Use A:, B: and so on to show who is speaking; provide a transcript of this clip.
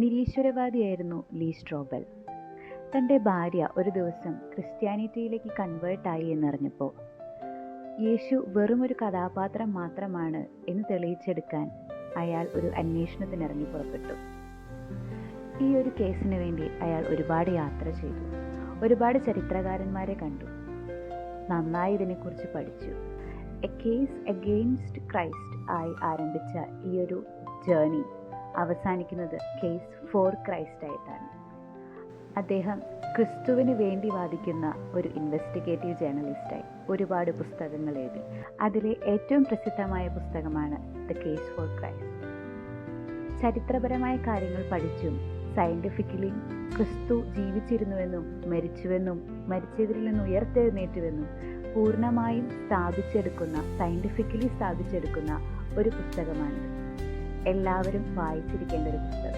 A: നിരീശ്വരവാദിയായിരുന്നു Lee സ്ട്രോബൽ. തൻ്റെ ഭാര്യ ഒരു ദിവസം ക്രിസ്ത്യാനിറ്റിയിലേക്ക് കൺവേർട്ടായി എന്നറിഞ്ഞപ്പോൾ യേശു വെറുമൊരു കഥാപാത്രം മാത്രമാണ് എന്ന് തെളിയിച്ചെടുക്കാൻ അയാൾ ഒരു അന്വേഷണത്തിനിറങ്ങി പുറപ്പെട്ടു. ഈ ഒരു കേസിന് വേണ്ടി അയാൾ ഒരുപാട് യാത്ര ചെയ്തു, ഒരുപാട് ചരിത്രകാരന്മാരെ കണ്ടു, നന്നായി ഇതിനെക്കുറിച്ച് പഠിച്ചു. എ കേസ് അഗെയിൻസ്റ്റ് ക്രൈസ്റ്റ് ആയി ആരംഭിച്ച ഈ ഒരു ജേർണി അവസാനിക്കുന്നത് കേസ് ഫോർ ക്രൈസ്റ്റ് ആയിട്ടാണ്. അദ്ദേഹം ക്രിസ്തുവിന് വേണ്ടി വാദിക്കുന്ന ഒരു ഇൻവെസ്റ്റിഗേറ്റീവ് ജേർണലിസ്റ്റായി ഒരുപാട് പുസ്തകങ്ങൾ എഴുതി. അതിലെ ഏറ്റവും പ്രസിദ്ധമായ പുസ്തകമാണ് ദ കേസ് ഫോർ ക്രൈസ്റ്റ്. ചരിത്രപരമായ കാര്യങ്ങൾ പഠിച്ചും സയൻറ്റിഫിക്കലി ക്രിസ്തു ജീവിച്ചിരുന്നുവെന്നും മരിച്ചുവെന്നും മരിച്ചവരിൽ നിന്ന് ഉയർത്തെഴുന്നേറ്റുവെന്നും പൂർണ്ണമായും സയൻറ്റിഫിക്കലി സ്ഥാപിച്ചെടുക്കുന്ന ഒരു പുസ്തകമാണ്. എല്ലാവരും വായിച്ചിരിക്കേണ്ട ഒരു പുസ്തകം.